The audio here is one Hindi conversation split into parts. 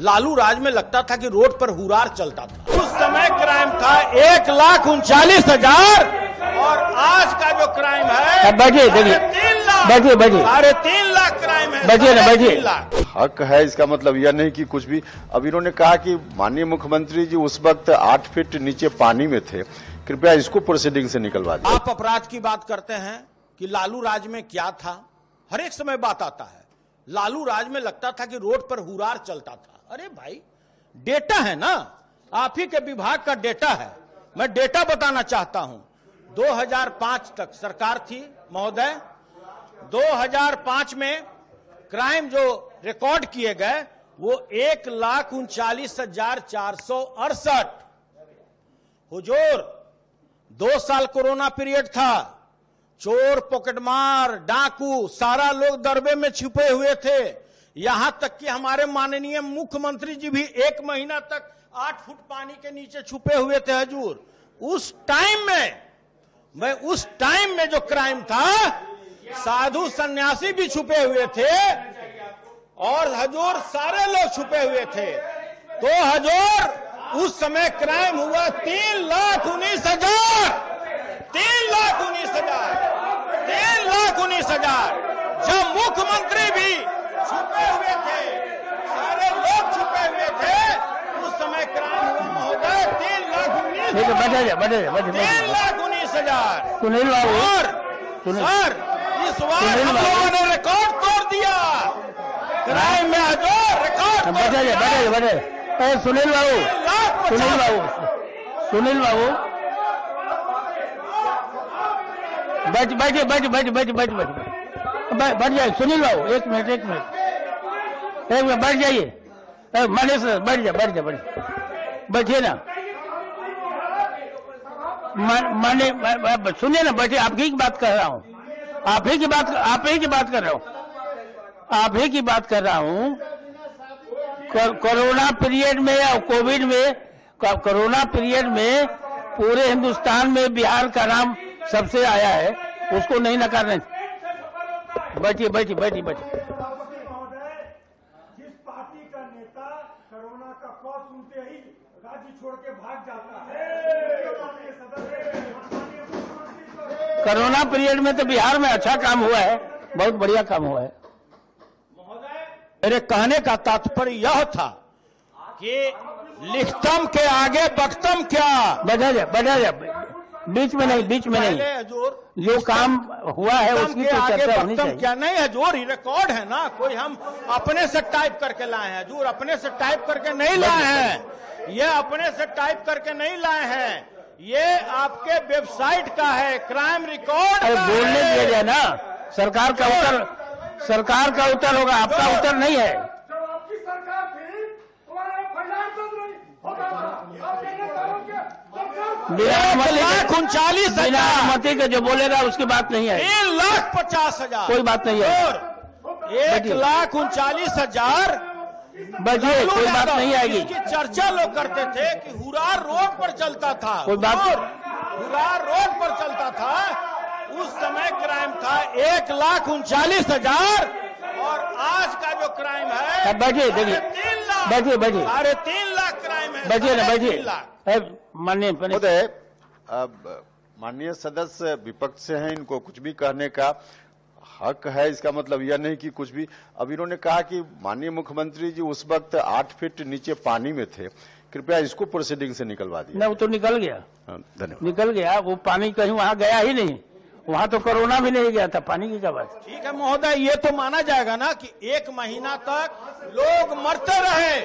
लालू राज में लगता था कि रोड पर हुरार चलता था। उस समय क्राइम था 1,39,000 और आज का जो क्राइम है बैठिए बैठिए 3.5 लाख क्राइम है। बैठिए ना बैठिए। हक है, इसका मतलब यह नहीं कि कुछ भी। अब इन्होंने कहा कि माननीय मुख्यमंत्री जी उस वक्त 8 फीट नीचे पानी में थे, कृपया इसको प्रोसीडिंग से निकलवा दीजिए। आप अपराध की बात करते हैं कि लालू राज में क्या था, हर एक समय बात आता है। लालू राज में लगता था कि रोड पर हुरार चलता था। अरे भाई, डेटा है ना, आप ही के विभाग का डेटा है। मैं डेटा बताना चाहता हूं। 2005 तक सरकार थी महोदय। 2005 में क्राइम जो रिकॉर्ड किए गए वो 1,39,468। हुजूर, 2 साल कोरोना पीरियड था। चोर, पॉकेटमार, डाकू सारा लोग दरबे में छुपे हुए थे। यहां तक कि हमारे माननीय मुख्यमंत्री जी भी 1 महीना तक 8 फुट पानी के नीचे छुपे हुए थे। हुजूर, उस टाइम में जो क्राइम था, साधु सन्यासी भी छुपे हुए थे और हजूर सारे लोग छुपे हुए थे। तो हजूर, उस समय क्राइम हुआ 3,19,000। 3,19,000 जब मुख्यमंत्री भी छुपे हुए थे, सारे लोग छुपे हुए थे, उस समय क्राइम हुआ महोदय 3,19,000। सुनील बाबू, और सर, इस बार हम लोगों ने रिकॉर्ड तोड़ दिया क्राइम में। हजूर, रिकॉर्ड बैठे सुनील बाबू, बैठिए बैठ जाइए। सुनील बाबू, एक मिनट बैठ जाइए। मनीष, बैठ जा बैठिए ना। सुनिए ना, बैठिए। आप ही की बात कर रहा हूँ, आप ही की बात कर रहा हूँ। कोरोना पीरियड में या कोविड में, कोरोना पीरियड में पूरे हिंदुस्तान में बिहार का नाम सबसे आया है, उसको नहीं नकारने। बैठिए। जिस पार्टी का नेता कोरोना का खौफ सुनते ही राज्य छोड़ के भाग जाता है, कोरोना पीरियड में तो बिहार में अच्छा काम हुआ है, बहुत बढ़िया काम हुआ है। मेरे कहने का तात्पर्य यह था कि लिखतम के आगे बख्तम क्या। बढ़ा जा बीच में नहीं। हजूर, जो काम हुआ है उसकी तो चर्चा होनी चाहिए। क्या नहीं हजूर, रिकॉर्ड है ना, कोई हम अपने से टाइप करके लाए हैं। हजूर, अपने से टाइप करके नहीं लाए हैं, ये अपने से टाइप करके नहीं लाए हैं, ये आपके वेबसाइट का है, क्राइम रिकॉर्ड का बोलने दिया जाए ना। सरकार का उत्तर होगा, आपका उत्तर नहीं है। आपकी सरकार थी, तुम्हारा फंडार तो नहीं होगा। 1,39,000 का जो बोलेगा उसकी बात नहीं है। 3,50,000 कोई बात नहीं है। 1,39,000 बजिए, कोई बात नहीं आएगी। इसकी चर्चा लोग करते थे कि हुरार रोड पर चलता था। कोई बात हुरार रोड पर चलता था। उस समय क्राइम था 1,39,000 और आज का जो क्राइम है, बैठिए 3.5 लाख क्राइम है। बैठिए। महोदय, अब माननीय सदस्य विपक्ष से हैं, इनको कुछ भी कहने का हक है, इसका मतलब यह नहीं कि कुछ भी। अब इन्होंने कहा कि माननीय मुख्यमंत्री जी उस वक्त 8 फीट नीचे पानी में थे, कृपया इसको प्रोसीडिंग से निकलवा दीजिए। वो तो निकल गया। धन्यवाद। निकल गया वो पानी, कहीं वहां गया ही नहीं। वहां तो कोरोना भी नहीं गया था, पानी की क्या बात। ठीक है महोदय, ये तो माना जाएगा ना कि 1 महीना तक लोग मरते रहे,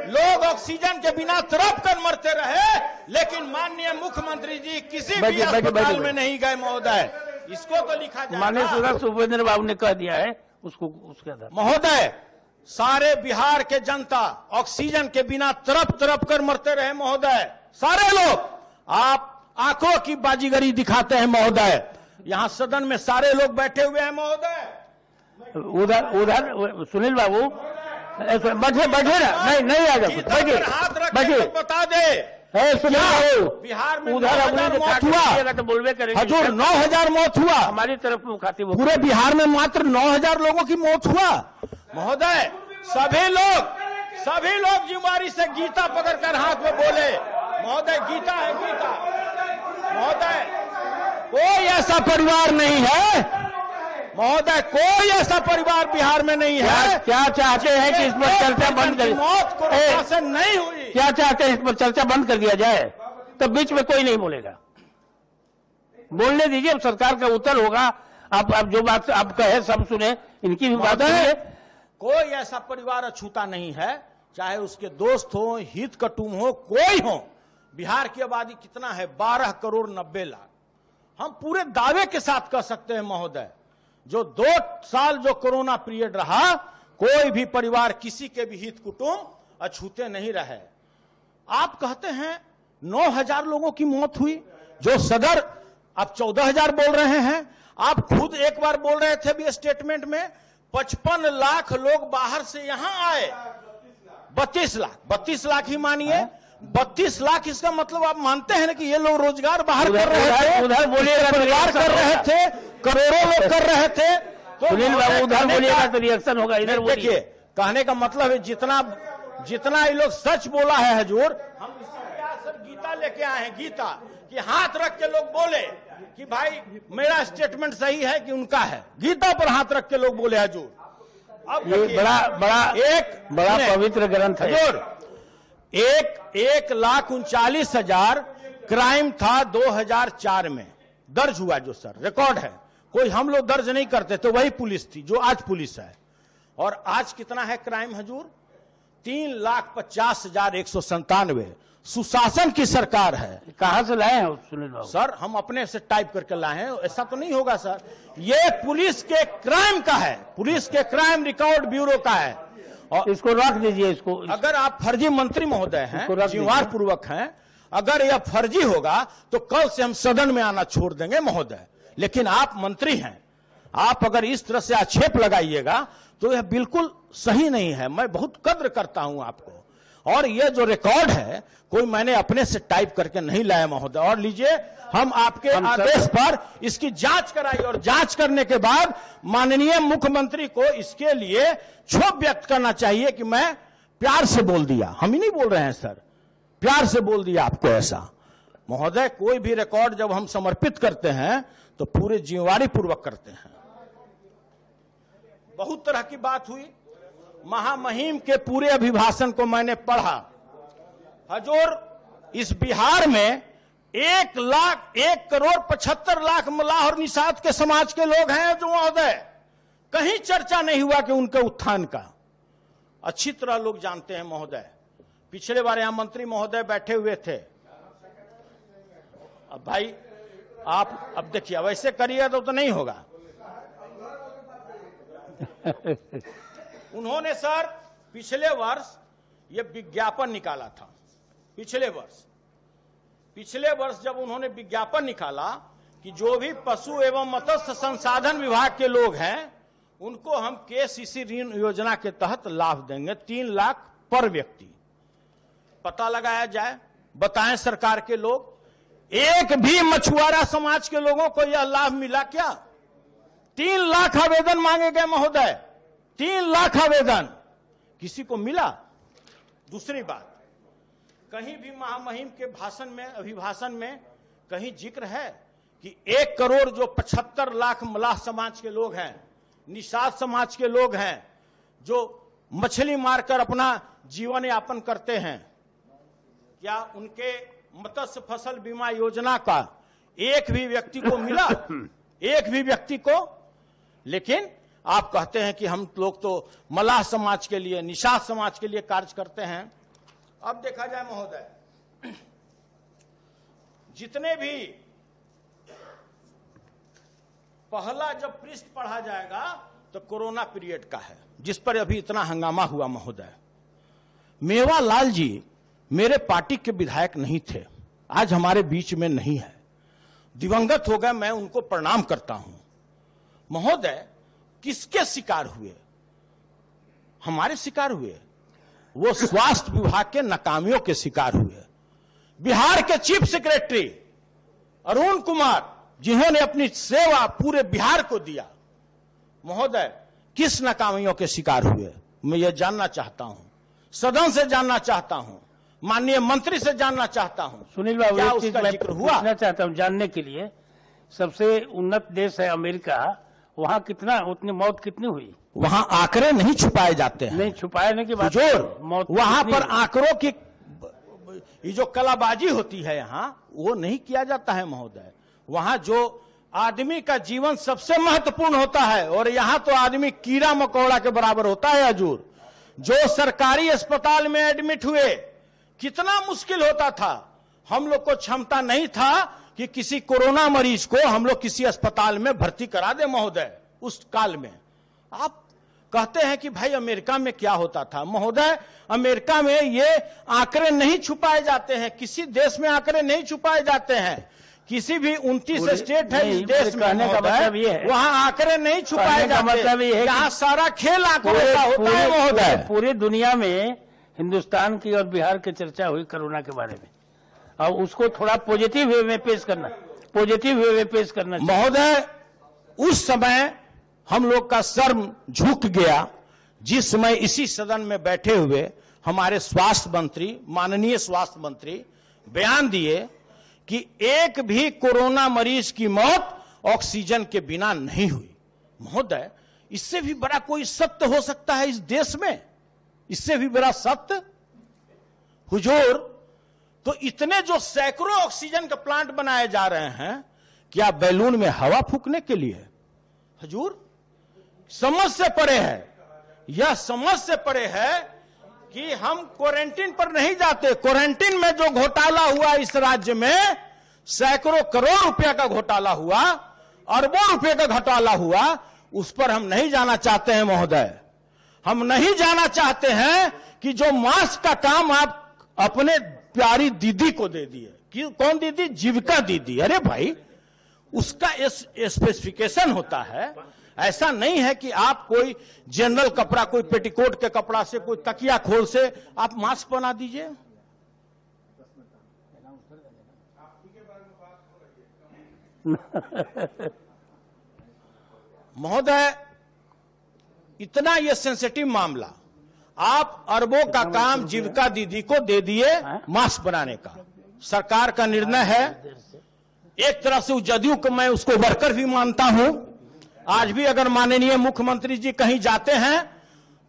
लोग ऑक्सीजन के बिना तड़प कर मरते रहे, लेकिन माननीय मुख्यमंत्री जी किसी भी अस्पताल में नहीं गए महोदय। इसको तो लिखा जाए। माननीय सदस्य उपेंद्र बाबू ने कह दिया है, उसको उसके आधार महोदय, सारे बिहार के जनता ऑक्सीजन के बिना तड़प कर मरते रहे महोदय, सारे लोग। आप आंखों की बाजीगरी दिखाते हैं महोदय। यहाँ सदन में सारे लोग बैठे हुए हैं महोदय। उधर सुनील बाबू बैठे ना। नहीं आएगा, बैठिए। बता दे सुनील बाबू, बिहार में उधर मौत हुआ तो बोलबे करेंगे। हजूर, 9,000 मौत हुआ हमारी तरफ मुखातिब। पूरे बिहार में मात्र 9,000 लोगों की मौत हुआ महोदय। सभी लोग सभी लोग जिम्मेदारी से गीता पकड़कर हाथ में बोले, महोदय गीता है, गीता। महोदय कोई ऐसा परिवार नहीं है, महोदय कोई ऐसा परिवार बिहार में नहीं है। क्या चाहते हैं कि इस पर चर्चा बंद कर, मौत कोरोना से नहीं हुई। क्या चाहते हैं इस पर चर्चा बंद कर दिया जाए? तो बीच में कोई नहीं बोलेगा, बोलने दीजिए, अब सरकार का उत्तर होगा। आप जो बात आप कहे सब सुने, इनकी भी बात सुनिए। कोई ऐसा परिवार अछूता नहीं है, चाहे उसके दोस्त हो, हित कुटुंब हो, कोई हो। बिहार की आबादी कितना है? 12 करोड़ 90 लाख। हम पूरे दावे के साथ कह सकते हैं महोदय, जो 2 साल जो कोरोना पीरियड रहा, कोई भी परिवार किसी के भी हित कुटुंब अछूते नहीं रहे। आप कहते हैं 9,000 लोगों की मौत हुई, जो सदर आप 14,000 बोल रहे हैं। आप खुद एक बार बोल रहे थे भी स्टेटमेंट में 55 लाख लोग बाहर से यहां आए। 32 लाख ही मानिए, 32 लाख। इसका मतलब आप मानते हैं ना कि ये लोग रोजगार बाहर कर रहे थे, उधर बोलिएगा, परिवार कर रहे थे, करोड़ों लोग कर रहे थे। तो सुनील बाबू उधर बोलिएगा तो रिएक्शन होगा, इधर देखिए, कहने का मतलब है जितना ये लोग सच बोला है हजूर, हम सब गीता लेके आए हैं, गीता कि हाथ रख के लोग बोले कि भाई मेरा स्टेटमेंट सही है कि उनका है। गीता पर हाथ रख के लोग बोले हजूर। अब ये बड़ा पवित्र ग्रंथ है हजूर। 1,39,000 क्राइम था 2004 में दर्ज हुआ, जो सर रिकॉर्ड है। कोई हम लोग दर्ज नहीं करते थे, वही पुलिस थी जो आज पुलिस है। और आज कितना है क्राइम हजूर? 3,50,197। सुशासन की सरकार है। कहां से लाए हैं सुनील बाबू? सर हम अपने से टाइप करके लाए हैं, ऐसा तो नहीं होगा सर। ये पुलिस के क्राइम का है, पुलिस के क्राइम रिकॉर्ड ब्यूरो का है। और इसको रख दीजिए, इसको। अगर आप फर्जी मंत्री महोदय हैं, जिम्मेवार पूर्वक हैं, अगर यह फर्जी होगा तो कल से हम सदन में आना छोड़ देंगे महोदय। लेकिन आप मंत्री हैं, आप अगर इस तरह से आक्षेप लगाइएगा तो यह बिल्कुल सही नहीं है। मैं बहुत कद्र करता हूं आपको, और यह जो रिकॉर्ड है कोई मैंने अपने से टाइप करके नहीं लाया महोदय। और लीजिए, हम आपके आदेश पर इसकी जांच कराई, और जांच करने के बाद माननीय मुख्यमंत्री को इसके लिए क्षोभ व्यक्त करना चाहिए कि मैं प्यार से बोल दिया। हम ही नहीं बोल रहे हैं सर, प्यार से बोल दिया आपको ऐसा। महोदय कोई भी रिकॉर्ड जब हम समर्पित करते हैं तो पूरे जिम्मेवारी पूर्वक करते हैं। बहुत तरह की बात हुई। महामहिम के पूरे अभिभाषण को मैंने पढ़ा हजूर। इस बिहार में 1,75,00,000 मल्लाह और निषाद के समाज के लोग हैं जो महोदय, कहीं चर्चा नहीं हुआ कि उनके उत्थान का। अच्छी तरह लोग जानते हैं महोदय। पिछले बार यहां मंत्री महोदय बैठे हुए थे। अब भाई आप अब देखिए, वैसे करिएगा तो नहीं होगा। उन्होंने सर पिछले वर्ष ये विज्ञापन निकाला था। पिछले वर्ष जब उन्होंने विज्ञापन निकाला कि जो भी पशु एवं मत्स्य संसाधन विभाग के लोग हैं उनको हम केसीसी ऋण योजना के तहत लाभ देंगे, 3 लाख पर व्यक्ति। पता लगाया जाए, बताएं सरकार के लोग, एक भी मछुआरा समाज के लोगों को यह लाभ मिला क्या? 3 लाख आवेदन मांगे गए महोदय, 3 लाख आवेदन, किसी को मिला? दूसरी बात, कहीं भी महामहिम के भाषण में, अभिभाषण में कहीं जिक्र है कि 1 करोड़ जो 75 लाख मल्लाह समाज के लोग हैं, निषाद समाज के लोग हैं, जो मछली मारकर अपना जीवन यापन करते हैं, क्या उनके मत्स्य फसल बीमा योजना का एक भी व्यक्ति को मिला? एक भी व्यक्ति को? लेकिन आप कहते हैं कि हम लोग तो मल्लाह समाज के लिए, निषाद समाज के लिए कार्य करते हैं। अब देखा जाए महोदय, जितने भी पहला जब पृष्ठ पढ़ा जाएगा तो कोरोना पीरियड का है, जिस पर अभी इतना हंगामा हुआ महोदय। मेवालाल जी मेरे पार्टी के विधायक नहीं थे, आज हमारे बीच में नहीं है, दिवंगत हो गए, मैं उनको प्रणाम करता हूं। महोदय किसके शिकार हुए? हमारे शिकार हुए, वो स्वास्थ्य विभाग के नाकामियों के शिकार हुए। बिहार के चीफ सेक्रेटरी अरुण कुमार, जिन्होंने अपनी सेवा पूरे बिहार को दिया, महोदय किस नाकामियों के शिकार हुए? मैं ये जानना चाहता हूं। सदन से जानना चाहता हूं, माननीय मंत्री से जानना चाहता हूं। सुनील बाबू, क्या एक चीज उसका मैं जिक्र हुआ? पूछना चाहता हूं जानने के लिए, सबसे उन्नत देश है अमेरिका, वहां कितना उतनी मौत कितनी हुई? वहां आंकड़े नहीं छुपाए जाते हैं। नहीं छुपाने की बात, हुजूर, वहां पर आंकड़ों की ये जो कलाबाजी होती है यहाँ, वो नहीं किया जाता है महोदय। वहां जो आदमी का जीवन सबसे महत्वपूर्ण होता है, और यहाँ तो आदमी कीड़ा मकोड़ा के बराबर होता है। हजूर, जो सरकारी अस्पताल में एडमिट हुए, कितना मुश्किल होता था। हम लोग को क्षमता नहीं था कि किसी कोरोना मरीज को हम लोग किसी अस्पताल में भर्ती करा दे महोदय। उस काल में आप कहते हैं कि भाई अमेरिका में क्या होता था। महोदय, अमेरिका में ये आंकड़े नहीं छुपाए जाते हैं, किसी देश में आंकड़े नहीं छुपाए जाते हैं। किसी भी 29 स्टेट है इस देश में, मतलब ये है, वहां आंकड़े नहीं छुपाए जाते। मतलब ये है, यहाँ सारा खेल आंकड़ों का होता है महोदय। पूरी दुनिया में हिंदुस्तान की और बिहार की चर्चा हुई कोरोना के बारे में, और उसको थोड़ा पॉजिटिव वे में पेश करना महोदय। उस समय हम लोग का सर झुक गया जिस समय इसी सदन में बैठे हुए हमारे स्वास्थ्य मंत्री, माननीय स्वास्थ्य मंत्री बयान दिए कि एक भी कोरोना मरीज की मौत ऑक्सीजन के बिना नहीं हुई। महोदय, इससे भी बड़ा कोई सत्य हो सकता है इस देश में? इससे भी बड़ा सत्य? हुजूर, तो इतने जो सैकड़ों ऑक्सीजन के प्लांट बनाए जा रहे हैं, क्या बैलून में हवा फूकने के लिए? हुजूर, समझ से परे है, यह समझ से परे है कि हम क्वारंटीन पर नहीं जाते। क्वारंटीन में जो घोटाला हुआ इस राज्य में, सैकड़ों करोड़ रुपए का घोटाला हुआ, अरबों रुपए का घोटाला हुआ, उस पर हम नहीं जाना चाहते हैं महोदय। हम नहीं जाना चाहते हैं कि जो मास्क का काम आप अपने प्यारी दीदी को दे दिए। कि कौन दीदी? जीविका दीदी। अरे भाई, उसका स्पेसिफिकेशन होता है। ऐसा नहीं है कि आप कोई जनरल कपड़ा, कोई पेटीकोट के कपड़ा से, कोई तकिया खोल से आप मास्क बना दीजिए। महोदय, इतना ये सेंसिटिव मामला, आप अरबों का काम जीविका दीदी को दे दिए मास्क बनाने का। सरकार का निर्णय है। एक तरफ से जदयू को मैं उसको वर्कर भी मानता हूं। आज भी अगर माननीय मुख्यमंत्री जी कहीं जाते हैं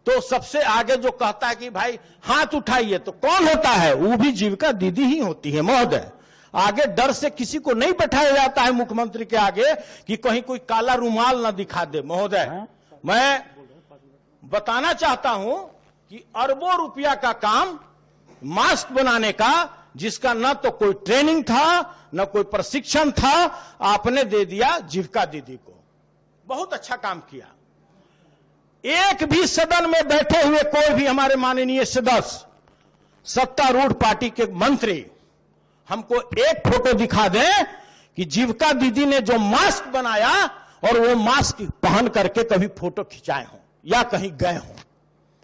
तो सबसे आगे जो कहता है कि भाई हाथ उठाइए, तो कौन होता है? वो भी जीविका दीदी ही होती है महोदय। आगे डर से किसी को नहीं बैठाया जाता है मुख्यमंत्री के आगे कि कहीं कोई काला रुमाल ना दिखा दे। महोदय, मैं बताना चाहता हूं कि अरबों रुपया का काम मास्क बनाने का, जिसका न तो कोई ट्रेनिंग था न कोई प्रशिक्षण था, आपने दे दिया जीविका दीदी को। बहुत अच्छा काम किया। एक भी सदन में बैठे हुए कोई भी हमारे माननीय सदस्य, सत्तारूढ़ पार्टी के मंत्री हमको एक फोटो दिखा दें कि जीविका दीदी ने जो मास्क बनाया और वो मास्क पहन करके कभी फोटो खिंचाए हों या कहीं गए हों।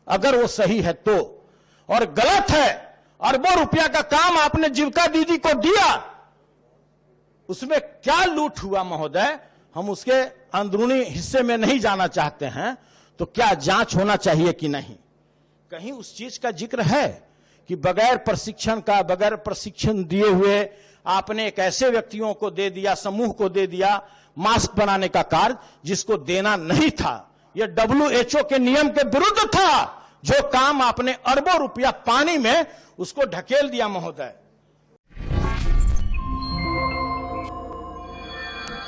अगर वो सही है तो, और गलत है, अरबों रुपया का काम आपने जीविका दीदी को दिया, उसमें क्या लूट हुआ महोदय, हम उसके अंदरूनी हिस्से में नहीं जाना चाहते हैं। तो क्या जांच होना चाहिए कि नहीं? कहीं उस चीज का जिक्र है कि बगैर प्रशिक्षण का, बगैर प्रशिक्षण दिए हुए आपने एक ऐसे व्यक्तियों को दे दिया, समूह को दे दिया मास्क बनाने का कार्य, जिसको देना नहीं था। यह WHO के नियम के विरुद्ध था। जो काम आपने अरबों रुपया पानी में उसको ढकेल दिया महोदय।